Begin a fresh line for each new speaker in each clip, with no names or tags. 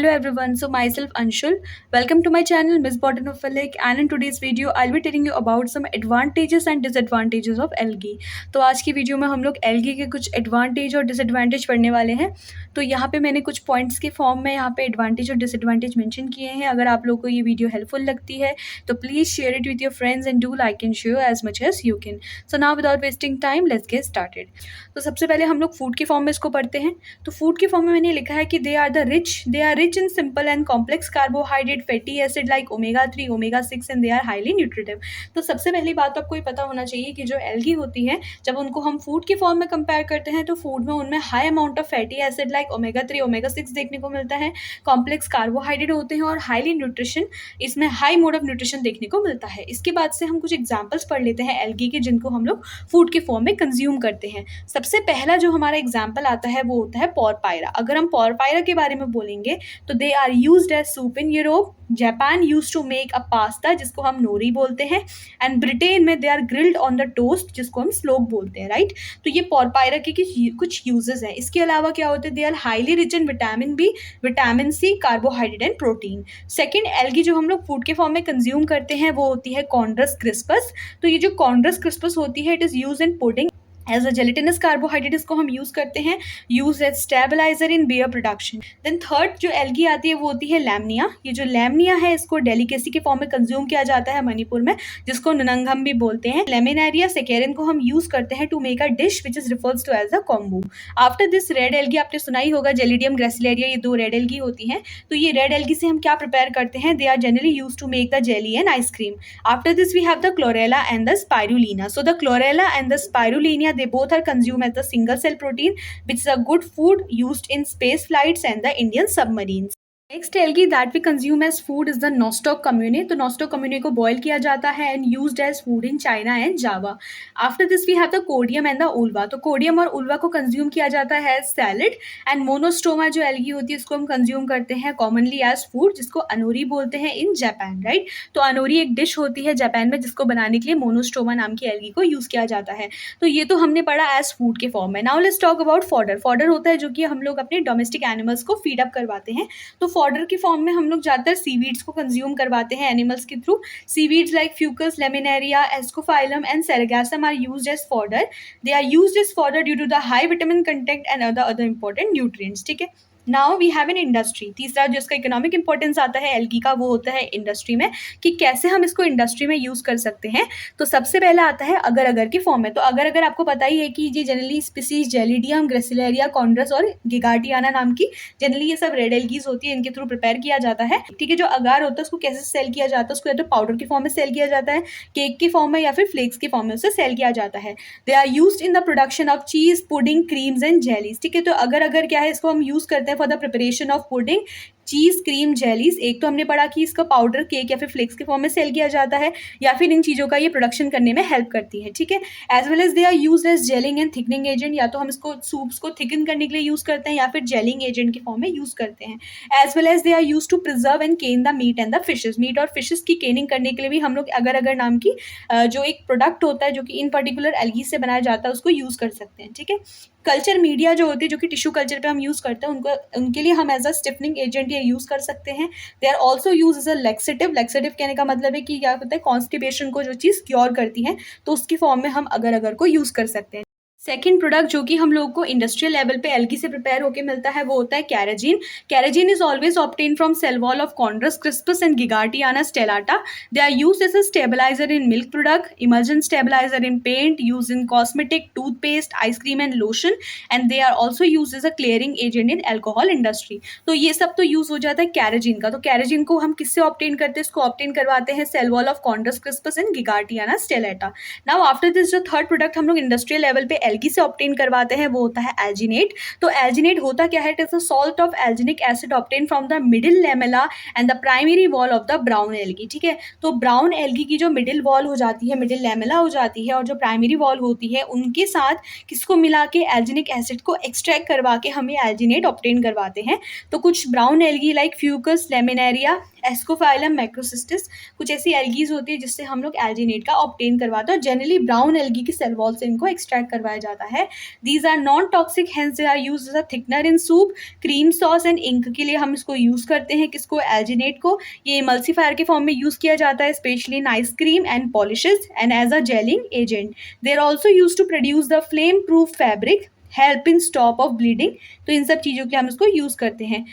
Hello everyone, so myself Anshul. Welcome to my channel Miss Botanophilic, and in today's video I'll be telling you about some advantages and disadvantages of algae. तो आज की video में हम लोग algae के कुछ advantage और disadvantage पढ़ने वाले हैं। तो यहाँ पे मैंने कुछ पॉइंट्स के फॉर्म में यहाँ पे एडवांटेज और डिसएडवांटेज मेंशन किए हैं। अगर आप लोगों को ये वीडियो हेल्पफुल लगती है तो please share it with your friends and do like and share as much as you can. So now without wasting time let's get started. तो सबसे पहले हम लोग फूड के फॉर्म में इसको पढ़ते हैं। तो फूड के फॉर्म में मैंने लिखा है कि they are rich in simple and complex carbohydrate fatty acid like omega 3 omega 6 and they are highly nutritive. तो सबसे पहली बात तो आपको ये पता होना चाहिए कि जो एल्गी होती है जब उनको हम फूड के फॉर्म में कंपेयर करते हैं तो फूड में उनमें high amount of fatty acid like omega 3 omega 6 देखने को मिलता है, कॉम्प्लेक्स कार्बोहाइड्रेट होते हैं और हाईली न्यूट्रिशन, इसमें हाई मोड ऑफ न्यूट्रिशन देखने को मिलता है। इसके बाद से हम कुछ एग्जाम्पल्स पढ़ लेते हैं एल्गी के जिनको हम लोग फूड के फॉर्म में कंज्यूम करते हैं। सबसे पहला जो हमारा एग्जाम्पल आता है वो होता है पोरपायरा। अगर हम पोरपायरा के बारे में बोलेंगे तो they are used as soup in Europe, Japan use to make a pasta जिसको हम नोरी बोलते हैं, एंड ब्रिटेन में they are grilled on the toast जिसको हम स्लोक बोलते हैं, राइट। तो ये पोरपायरा के कुछ यूजेस हैं। इसके अलावा क्या होते हैं, they are highly rich in vitamin B, vitamin C, carbohydrate and protein. Second algae जो हम लोग फूड के फॉर्म में कंज्यूम करते हैं वो होती है कॉन्ड्रस क्रिस्पस। तो ये जो कॉन्ड्रस क्रिस्पस होती है it is use in pudding as a gelatinous carbohydrate, इसको हम यूज़ करते हैं, use as stabiliser in beer production. Then third जो एल्गी आती है वो होती है लैमनिया। ये जो लैमनिया है इसको डेलिकेसी के फॉर्म में कंज्यूम किया जाता है मणिपुर में, जिसको ननंगम भी बोलते हैं। लेमिनेरिया सेकेरिन को हम यूज़ करते हैं to make a dish which is refers to as a combo. After this red algae आपने सुना ही होगा, जेलिडियम ग्रेसिलेरिया, ये दो रेड एल्गी होती हैं। तो ये रेड एल्गी से हम क्या प्रिपेयर करते हैं, they are generally use to make the jelly and ice cream. After this we have the chlorella and the spirulina. So the chlorella and the spirulina they both are consumed as the single cell protein, which is a good food used in space flights and the Indian submarines. Next algae that we consume as food is the Nostoc commune. तो Nostoc commune को boil किया जाता है and used as food in China and Java. After this we have the Codium and the Ulva. तो Codium और uvula को consume किया जाता है एज सैलड, एंड मोनोस्टोमा जो एल्गी होती है इसको हम कंज्यूम करते हैं कॉमनली एज फूड, जिसको अनोरी बोलते हैं इन जापान, राइट। तो अनोरी एक डिश होती है जापान में जिसको बनाने के लिए मोनोस्टोमा नाम की एल्गी को यूज़ किया जाता है। तो ये तो हमने पढ़ा एज फूड के फॉर्म में। Now let's talk about fodder. Fodder होता है जो कि हम लोग अपने डोमेस्टिक एनिमल्स को फीड अप करवाते हैं। तो फॉडर के फॉर्म में हम लोग ज़्यादातर सीवीड्स को कंज्यूम करवाते हैं एनिमल्स के through. Seaweeds like Fucus, Laminaria, Ascophyllum and Sargassum are used as fodder. They are used as fodder due to the high vitamin content and other important nutrients, ठीक है। Now we have an industry. तीसरा जो इसका economic importance आता है algae का वो होता है इंडस्ट्री में, कि कैसे हम इसको इंडस्ट्री में यूज़ कर सकते हैं। तो सबसे पहला आता है अगर अगर के फॉर्म में। तो अगर अगर आपको पता ही है कि ये जनरली स्पीसीज जेलिडियम, ग्रेसिलेरिया, कॉन्ड्रस और गिगार्टियाना नाम की जनरली ये सब रेड एल्गीज होती है, इनके थ्रू प्रिपेयर किया जाता है, ठीक है। जो अगार होता है उसको कैसे सेल किया जाता है, उसको या तो पाउडर के फॉर्म में सेल किया जाता है, केक के फॉर्म में, या फिर फ्लेक्स के फॉर्म में उसे सेल किया जाता है। They are used in the production of cheese, pudding, creams and jellies, ठीक है। तो अगर क्या है, इसको हम यूज़ करते हैं for the preparation of pudding, चीज, क्रीम, जेलीज। एक तो हमने पढ़ा कि इसका पाउडर, केक या फिर फ्लेक्स के फॉर्म में सेल किया जाता है, या फिर इन चीज़ों का ये प्रोडक्शन करने में हेल्प करती है, ठीक है। As well as they are used as gelling and thickening agent. या तो हम इसको सूप्स को थिकन करने के लिए यूज़ करते हैं या फिर जेलिंग एजेंट के फॉर्म में यूज़ करते हैं। As well as they are use to preserve and can the meat and the fishes. Meat और फिशेज की केनिंग करने के लिए भी हम लोग अगर नाम की जो एक प्रोडक्ट होता है जो कि इन पर्टिकुलर एल्गी से बनाया जाता है उसको यूज़ कर सकते हैं, ठीक है। कल्चर मीडिया जो होती है, जो कि टिश्यू कल्चर पे हम यूज़ करते हैं, उनके लिए हम एज अ स्टिफनिंग एजेंट ये यूज़ कर सकते हैं। They are also use as a laxative. Laxative कहने का मतलब है कि क्या होता है, कॉन्स्टिपेशन को जो चीज़ क्योर करती है, तो उसकी फॉर्म में हम अगर को यूज़ कर सकते हैं। सेकेंड प्रोडक्ट जो कि हम लोगों को इंडस्ट्रियल लेवल पे एल्गी से प्रिपेयर होकर मिलता है वो होता है carrageenan. Carrageenan is always obtain from cell wall of Chondrus crispus and Gigartina stellata. They are use as a stabilizer in milk product, emulsion stabilizer in paint, use in cosmetic, toothpaste, ice cream and lotion, and they are also use as a clearing agent in alcohol industry. तो ये सब तो use हो जाता है कैराजीन का। तो कैराजीन को हम किससे ऑब्टेन करते हैं, इसको ऑब्टेन करवाते हैं cell wall of Chondrus crispus and Gigartina stellata. Now after this जो थर्ड प्रोडक्ट हम लोग इंडस्ट्रियल लेवल पे एल्गी से ऑब्टेन करवाते हैं वो होता है एल्जिनेट। तो एल्जिनेट होता क्या है, it is a salt of alginic acid obtain from the middle lamella and the primary wall of the brown algae, ठीक है। तो ब्राउन एल्गी की जो मिडिल वॉल हो जाती है, मिडिल लेमेला हो जाती है, और जो प्राइमरी वॉल होती है उनके साथ किसको मिला के एल्जिनिक एसिड को एक्सट्रैक्ट करवा के हमें एल्जिनेट ऑब्टेन करवाते हैं। तो कुछ brown algae like Fucus, Laminaria, Ascophyllum, Macrocystis, कुछ ऐसी एल्गीज होती है जिससे हम लोग एल्जिनेट का ऑब्टेन करवाते हैं, और जनरली ब्राउन एल्गी की सेल वॉल से इनको एक्सट्रैक्ट करवाया जाता है। These are non toxic, hence they are use as a thickener in soup, cream sauce and ink के लिए हम इसको यूज़ करते हैं। किसको? एल्जिनेट को। ये इमल्सिफायर के फॉर्म में यूज़ किया जाता है, specially in ice cream and polishes and as a gelling agent. They are also use to produce the flame proof fabric, help in stop of bleeding. तो इन सब चीज़ों के हम इसको यूज़ करते हैं।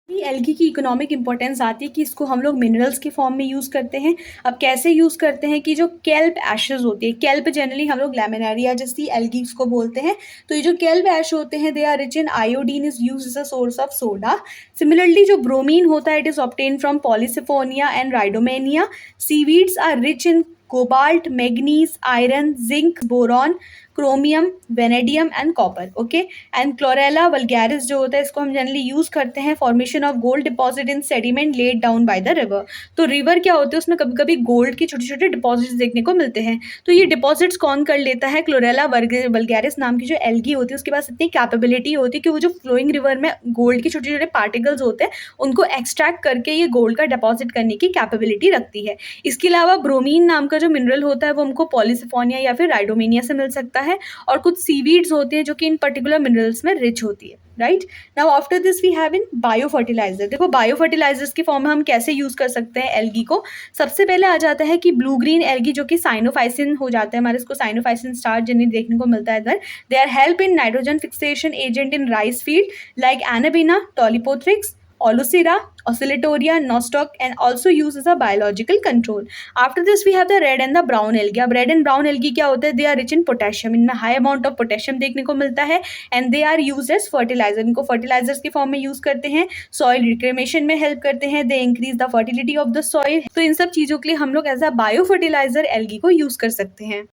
एल्गी की इकोनॉमिक इंपॉर्टेंस आती है कि इसको हम लोग मिनरल्स के फॉर्म में यूज़ करते हैं। अब कैसे यूज़ करते हैं कि जो केल्प एशेज होती है, केल्प जनरली हम लोग लैमिनारिया जैसी एल्गी को बोलते हैं, तो ये जो केल्प ऐश होते हैं they are rich in iodine, is use as a source of soda. Similarly जो ब्रोमीन होता है it is obtain from Polysiphonia and Rhodymenia. Seaweeds are rich in cobalt, manganese, iron, zinc, boron, chromium, vanadium and copper. Okay, and Chlorella vulgaris जो होता है इसको हम generally use करते हैं formation of gold deposit in sediment laid down by the river. तो river क्या होते हैं, उसमें कभी कभी गोल्ड के छोटे छोटे डिपॉजिट्स देखने को मिलते हैं। तो ये डिपॉजिट्स कौन कर लेता है? क्लोरेला वल्गैरिस नाम की जो एल्गी होती है उसके पास इतनी कैपेबिलिटी होती है कि वो जो फ्लोइंग रिवर में गोल्ड के छोटे छोटे पार्टिकल्स होते हैं उनको एक्सट्रैक्ट करके ये गोल्ड का डिपॉजिट करने की कैपेबिलिटी रखती है। इसके अलावा ब्रोमीन नाम का जो मिनरल होता है वो हमको पॉलीसिफोनिया या फिर राइडोमेनिया से मिल सकता है, और कुछ सीवीड्स होती हैं जो कि इन पर्टिकुलर मिनरल्स में रिच होती है। Right now after this we have in bio fertiliser. देखो बायो फर्टिलाइजर्स के फॉर्म में हम कैसे यूज कर सकते हैं एल्गी को। सबसे पहले आ जाता है कि ब्लू ग्रीन एल्गी जो कि साइनोफाइसिन हो जाता है हमारे, इसको साइनोफाइसिन स्टार जनरली देखने को मिलता है इधर। They are help in nitrogen fixation agent in rice field like Anabaena, Tolypothrix, Olusira, Oscillatoria, Nostoc, and also used as a biological control. After this we have the red and the brown algae. अब red and brown algae क्या होते हैं? They are rich in potassium. इनमें high amount of potassium देखने को मिलता है and they are used as fertilizer. इनको fertilizers के फॉर्म में यूज करते हैं, soil reclamation में हेल्प करते हैं, they increase the fertility of the soil. तो इन सब चीज़ों के लिए हम लोग as a bio fertiliser algae को यूज कर सकते हैं।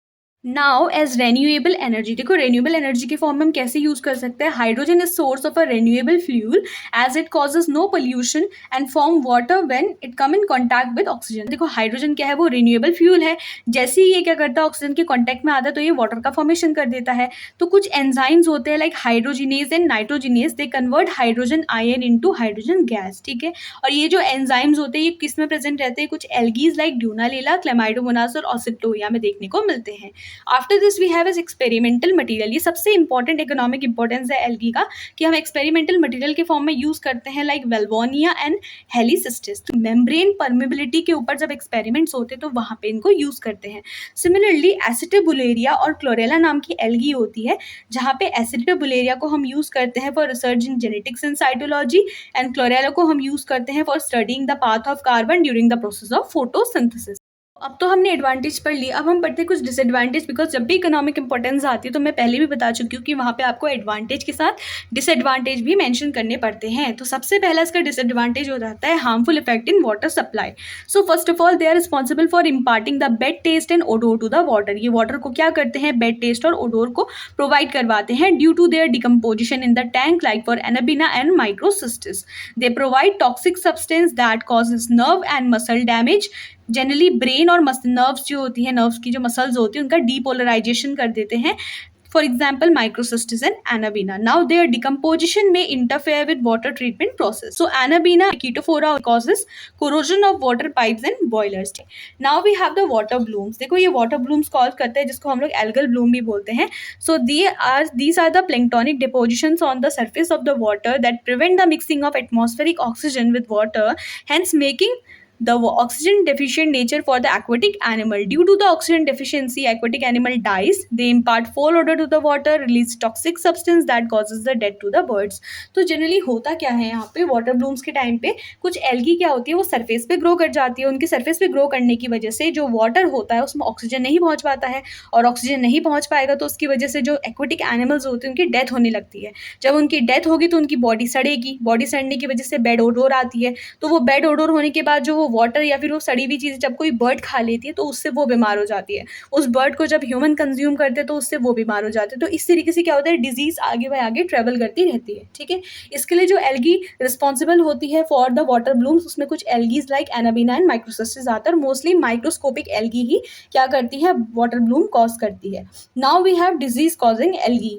नाउ एज रेन्यूएबल एनर्जी, देखो रेन्यूएबल एनर्जी के फॉर्म में हम कैसे यूज कर सकते हैं? Hydrogen is source of a renewable fuel as it causes no pollution and form water when it come in contact with oxygen. देखो हाइड्रोजन क्या है? वो रिन्यूएबल फ्यूल है, जैसे ही ये क्या करता है ऑक्सीजन के कॉन्टैक्ट में आता है तो ये वाटर का फॉर्मेशन कर देता है। तो कुछ एंजाइम्स होते हैं like hydrogenase and nitrogenase, they convert hydrogen ion into hydrogen gas. ठीक है, और ये जो एंजाइम्स होते हैं ये किस में प्रेजेंट रहते हैं? कुछ एल्गीज लाइक ड्यूनालेला, क्लेमाइडोमोनास और ऑसिप्टोरिया में देखने को मिलते हैं। After this we have is experimental material. ये सबसे इंपॉर्टेंट इकोनॉमिक इंपॉर्टेंस है एल्गी का कि हम एक्सपेरिमेंटल मटेरियल के फॉर्म में यूज करते हैं लाइक वेल्वोनिया एंड हेलिसिस्टिस। तो मेम्ब्रेन परमेबिलिटी के ऊपर जब एक्सपेरिमेंट्स होते हैं तो वहां पे इनको यूज करते हैं। सिमिलरली एसिटिबुलेरिया और क्लोरेला नाम की एल्गी होती है जहाँ पे एसिटिबुलेरिया को हम यूज करते हैं for research in genetics and cytology and chlorella को हम यूज करते हैं for studying the path of carbon during the process of photosynthesis. अब तो हमने एडवांटेज पढ़ ली, अब हम पढ़ते हैं कुछ डिसएडवांटेज, बिकॉज जब भी इकोनॉमिक इंपॉर्टेंस आती है तो मैं पहले भी बता चुकी हूँ कि वहाँ पे आपको एडवांटेज के साथ डिसएडवांटेज भी मेंशन करने पड़ते हैं। तो सबसे पहला इसका डिसएडवांटेज हो जाता है harmful effect in water supply. So first of all they are responsible for imparting the bad taste and odour to the water. ये वाटर को क्या करते हैं? बेड टेस्ट और ओडोर को प्रोवाइड करवाते हैं due to their decomposition in the tank like for Anabaena and Microcystis. They provide toxic substance that causes nerve and muscle damage. Generally brain और नर्व्स जो होती हैं, नर्व्स की जो मसल्स होती हैं उनका डीपोलराइजेशन कर देते हैं। For example, microcystis and anabina. Now their decomposition may interfere with water treatment process. So anabina Chaetophora causes corrosion of water pipes and boilers. Now we have the water blooms. देखो ये water blooms cause करते हैं जिसको हम लोग algal bloom भी बोलते हैं. So these are the planktonic depositions on the surface of the water that prevent the mixing of atmospheric oxygen with water, hence making the oxygen deficient nature for the aquatic animal. Due to the oxygen deficiency, aquatic animal dies. They impart foul odor to the water, release toxic substance that causes the death to the birds. तो generally होता क्या है यहाँ पे water blooms के time पे कुछ algae क्या होती है वो सरफेस पे ग्रो कर जाती है। उनकी सरफेस पे ग्रो करने की वजह से जो वाटर होता है उसमें ऑक्सीजन नहीं पहुँच पाता है, और ऑक्सीजन नहीं पहुँच पाएगा तो उसकी वजह से जो एक्वाटिक एनिमल्स होते हैं उनकी डेथ होने लगती है। जब उनकी डेथ होगी तो उनकी बॉडी सड़ेगी, बॉडी सड़ने की वजह से बेड ओडोर आती है। तो वो बेड ओडोर होने के बाद जो वाटर या फिर वो सड़ी हुई चीज़ जब कोई बर्ड खा लेती है तो उससे वो बीमार हो जाती है। उस बर्ड को जब ह्यूमन कंज्यूम करते हैं तो उससे वो बीमार हो जाते हैं। तो इस तरीके से क्या होता है, डिजीज आगे बाय आगे ट्रेवल करती रहती है। ठीक है, इसके लिए जो एल्गी रिस्पॉन्सिबल होती है फॉर द वाटर ब्लूम्स उसमें कुछ algae like Anabaena and Microcystis आता है, और मोस्टली माइक्रोस्कोपिक एल्गी ही क्या करती है, वाटर ब्लूम कॉज करती है। Now we have disease causing algae.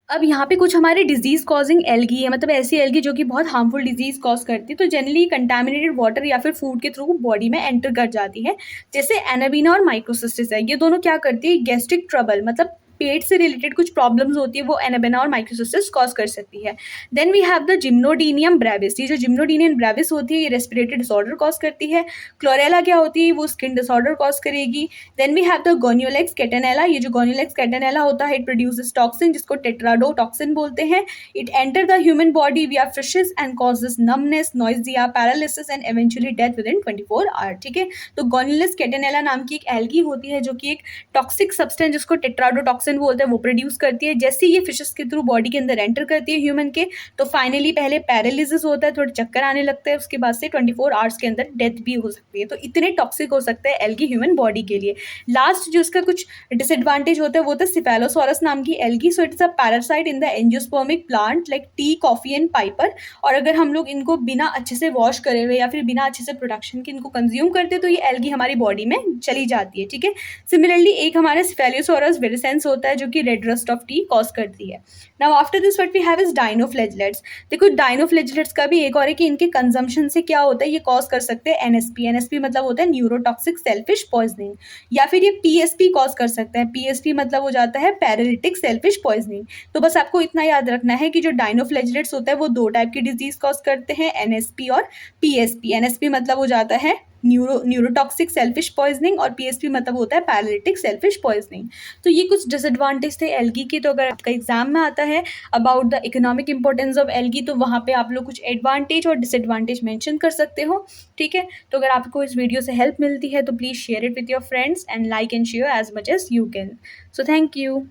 अब यहाँ पे कुछ हमारे डिजीज कॉजिंग एल्गी है, मतलब ऐसी एल्गी जो कि बहुत हार्मफुल डिजीज कॉज करती है। तो जनरली कंटामिनेटेड वाटर या फिर फूड के थ्रू बॉडी में एंटर कर जाती है। जैसे एनाबिना और माइक्रोसिस्टिस है, ये दोनों क्या करती है, गैस्ट्रिक ट्रबल मतलब पेट से रिलेटेड कुछ प्रॉब्लम्स होती है वो एनाबेना और माइक्रोसिस्टिस कॉज कर सकती है। Then we have the Gymnodinium brevis. ये जो जिम्नोडीनियम ब्रेविस होती है ये रेस्पिरेटरी डिसऑर्डर कॉज करती है। क्लोरेला क्या होती है, वो स्किन डिसऑर्डर कॉज करेगी। Then we have the Gonyaulax catenella. ये जो गोनियोलेक्स कैटेनेला होता है इट प्रोड्यूसेस टॉक्सिन जिसको टेट्राडोटॉक्सिन बोलते हैं। It enter the human body via fishes and causes numbness, nausea, paralysis and eventually death within 24 hour. ठीक है, तो गोनियोलेक्स कैटेनेला नाम की एक एल्गी होती है जो कि एक टॉक्सिक सब्सटेंस जिसको टेट्राडोटॉक्सिन बोलते हैं वो प्रोड्यूस करती है। जैसे ये फिशेस के थ्रू बॉडी के अंदर एंटर करती है ह्यूमन के, तो फाइनली पहले पैरालिसिस होता है, थोड़े चक्कर आने लगते हैं, उसके बाद से 24 आवर्स के अंदर डेथ भी हो सकती है। तो इतने टॉक्सिक हो सकते हैं एल्गी ह्यूमन बॉडी के लिए। लास्ट जो इसका कुछ डिसएडवांटेज होता है वो था सिफेलोसोरस नाम की algae. So it's a parasite in the angiospermic plant like T, coffee and Piper. और अगर हम लोग इनको बिना अच्छे से वॉश करे हुए या फिर बिना अच्छे से प्रोडक्शन के इनको कंज्यूम करते तो ये एल्गी हमारी बॉडी में चली जाती है। ठीक है, सिमिलरली एक हमारा सिफेलोसोरस विरिसेंस होता है जो कि red rust of tea cause करती है। Now after this what we have is dinoflagellates. देखो डाइनोफ्लैजेलेट्स का भी एक और है कि इनके कंजम्पशन से क्या होता है, ये कॉज कर सकते हैं एनएसपी। एनएसपी मतलब होता है न्यूरोटॉक्सिक सेल्फिश पॉइजनिंग, या फिर ये पीएसपी कॉज कर सकते हैं। पीएसपी मतलब हो जाता है पैरालिटिक सेल्फिश पॉइजनिंग। तो बस आपको इतना याद रखना है कि जो डाइनोफ्लैजेलेट्स होता है वो दो टाइप की डिजीज कॉज करते हैं, एनएसपी और पीएसपी। एनएसपी मतलब हो जाता है न्यूरोटॉक्सिक सेल्फिश पॉइजनिंग और पीएसपी मतलब होता है पैरालिटिक सेल्फिश पॉइजनिंग। तो ये कुछ डिसएडवांटेज थे एल्गी के। तो अगर आपका एग्जाम में आता है about the economic importance of algae तो वहाँ पे आप लोग कुछ एडवांटेज और डिसएडवांटेज मेंशन कर सकते हो। ठीक है, तो अगर आपको इस वीडियो से हेल्प मिलती है तो please share it with your friends and like and share as much as you can. So thank you.